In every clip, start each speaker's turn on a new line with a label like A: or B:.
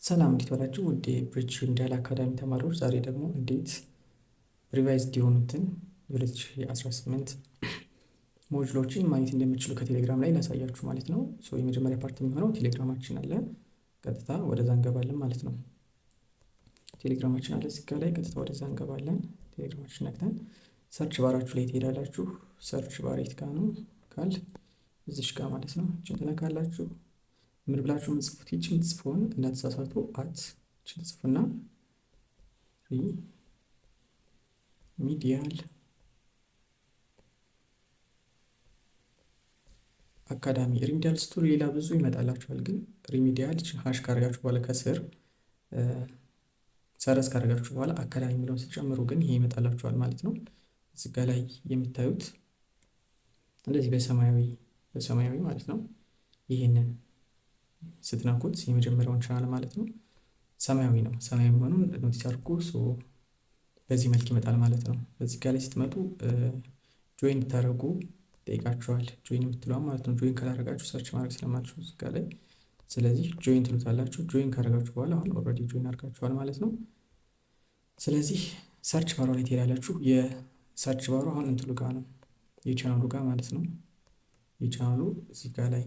A: ሰላም እንዴት ዋላችሁ? ውድ የብሪጅ ሪሚዲያል አካዳሚ ተማሪዎች፣ ዛሬ ደግሞ እንዴት ሪቫይዝድ የሆኑትን የ2018 ሞጁሎችን ማግኘት እንደምችሉ ከቴሌግራም ላይ ላሳያችሁ ማለት ነው። የመጀመሪያ ፓርት የሚሆነው ቴሌግራማችን አለ፣ ቀጥታ ወደዛ እንገባለን ማለት ነው። ቴሌግራማችን አለ እዚህ ጋር ላይ ቀጥታ ወደዛ እንገባለን። ቴሌግራማችን ነክተን ሰርች ባራችሁ ላይ ትሄዳላችሁ። ሰርች ባር የት ጋር ነው ካል እዚሽ ጋር ማለት ነው። እችን ትነካላችሁ። ምን ብላችሁ ምጽፉት? ይችን ጽፎን እንዳትሳሳቱ አት ይችን ጽፉና ሪሚዲያል አካዳሚ ሪሚዲያል ስቱር ሌላ ብዙ ይመጣላችኋል። ግን ሪሚዲያል ሃሽ ካረጋችሁ በኋላ ከስር ሰረዝ ካረጋችሁ በኋላ አካዳሚ የሚለውን ስትጨምሩ ግን ይሄ ይመጣላችኋል ማለት ነው። እዚህ ጋር ላይ የምታዩት እንደዚህ በሰማያዊ ማለት ነው። ይህንን ስትነኩት የመጀመሪያውን ቻናል ማለት ነው ሰማያዊ ነው። ሰማያዊ መሆኑን ኖቲስ አድርጉ። በዚህ መልክ ይመጣል ማለት ነው። በዚህ ጋር ላይ ስትመጡ ጆይን እንድታደርጉ ጠይቃችኋል። ጆይን የምትለዋ ማለት ነው። ጆይን ካላደረጋችሁ ሰርች ማድረግ ስለማትችሉ እዚህ ጋር ላይ፣ ስለዚህ ጆይን ትሉታላችሁ። ጆይን ካደረጋችሁ በኋላ አሁን ኦልሬዲ ጆይን አድርጋችኋል ማለት ነው። ስለዚህ ሰርች ባሯ ላይ ትሄዳላችሁ። የሰርች ባሯ አሁን እንትሉ ጋር ነው፣ የቻናሉ ጋር ማለት ነው። የቻናሉ እዚህ ጋር ላይ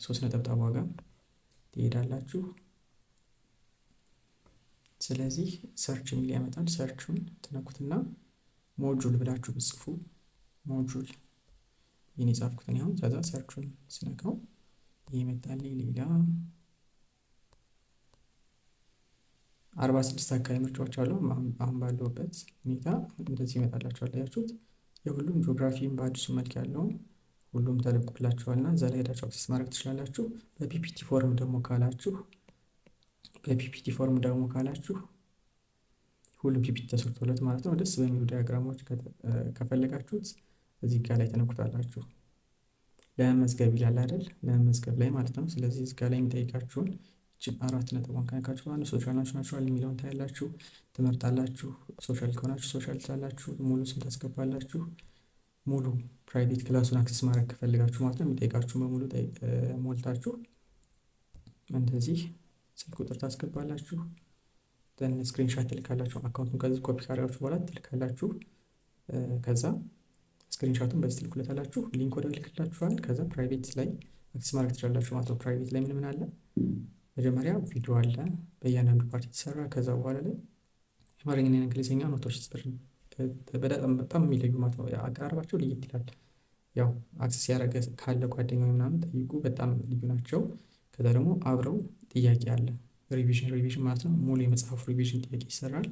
A: 3 ነጠብጣብ ዋጋ ትሄዳላችሁ። ስለዚህ ሰርች የሚል ያመጣል። ሰርቹን ትነኩትና ሞጁል ብላችሁ ብጽፉ ሞጁል ይህን የጻፍኩትን ያሁን ከዛ ሰርቹን ስነካው ይመጣል። ሌላ 46 አካባቢ ምርጫዎች አሉ። አሁን ባለውበት ሁኔታ እንደዚህ ይመጣላችኋል። ያያችሁት የሁሉም ጂኦግራፊም በአዲሱ መልክ ያለው ሁሉም ተለቆላችኋል እና እዛ ላይ ሄዳችሁ አክሰስ ማድረግ ትችላላችሁ። በፒፒቲ ፎርም ደግሞ ካላችሁ ሁሉም ፒፒቲ ተሰርቶለት ማለት ነው። ደስ በሚሉ ዲያግራሞች ከፈለጋችሁት እዚህ ጋር ላይ ተነኩታላችሁ። ለመመዝገብ ይላል አይደል? ለመመዝገብ ላይ ማለት ነው። ስለዚህ እዚህ ጋር ላይ የሚጠይቃችሁን እችን 4 ነጥቧን ከነካችሁ በኋላ ሶሻል ናቹራል የሚለውን ታያላችሁ፣ ትመርጣላችሁ። ሶሻል ከሆናችሁ ሶሻል ትላላችሁ፣ ሙሉ ስም ታስገባላችሁ። ሙሉ ፕራይቬት ክላሱን አክሰስ ማድረግ ከፈልጋችሁ ማለት ነው የሚጠይቃችሁ በሙሉ ሞልታችሁ እንደዚህ ስልክ ቁጥር ታስገባላችሁ። ስክሪንሻት ትልካላችሁ። አካውንቱን ከዚህ ኮፒ ካደረጋችሁ በኋላ ትልካላችሁ። ከዛ ስክሪንሻቱን በዚህ ትልኩለታላችሁ። ሊንክ ወደ ልክላችኋል። ከዛ ፕራይቬት ላይ አክሰስ ማድረግ ትችላላችሁ ማለት ነው። ፕራይቬት ላይ ምን አለ? መጀመሪያ ቪዲዮ አለ በእያንዳንዱ ፓርቲ የተሰራ። ከዛ በኋላ ላይ የአማርኛና የእንግሊዝኛ ኖቶች በጣም የሚለዩ ማለት ነው። አቀራረባቸው ለየት ይላል። ያው አክሰስ ያደረገ ካለ ጓደኛው ምናምን ጠይቁ፣ በጣም ልዩ ናቸው። ከዛ ደግሞ አብረው ጥያቄ አለ፣ ሪቪዥን ማለት ነው። ሙሉ የመጽሐፉ ሪቪዥን ጥያቄ ይሰራል።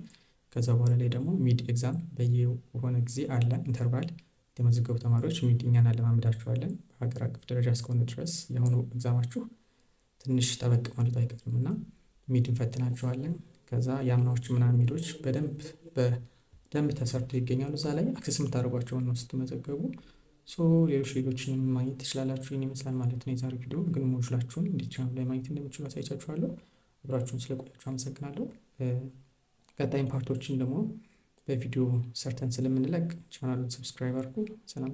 A: ከዛ በኋላ ላይ ደግሞ ሚድ ኤግዛም በየሆነ ጊዜ አለ፣ ኢንተርቫል የተመዘገቡ ተማሪዎች ሚድ እኛን አለማመዳችኋለን። በሀገር አቀፍ ደረጃ እስከሆነ ድረስ የሆኑ ኤግዛማችሁ ትንሽ ጠበቅ ማለት አይቀርም እና ሚድ እንፈትናችኋለን። ከዛ የአምናዎች ምናምን ሚዶች በደንብ ተሰርተው ይገኛሉ። እዛ ላይ አክሰስ የምታደርጓቸውን ነው ስትመዘገቡ። ሌሎችንም ማግኘት ትችላላችሁ። ይህን ይመስላል ማለት ነው የዛሬው ቪዲዮ። ግን ሞጁላችሁን እንዴት ቻናሉ ላይ ማግኘት እንደምችሉ አሳይቻችኋለሁ። አብራችሁን ስለቆያችሁ አመሰግናለሁ። ቀጣይም ፓርቶችን ደግሞ በቪዲዮ ሰርተን ስለምንለቅ ቻናሉን ሰብስክራይብ አድርጉ። ሰላም።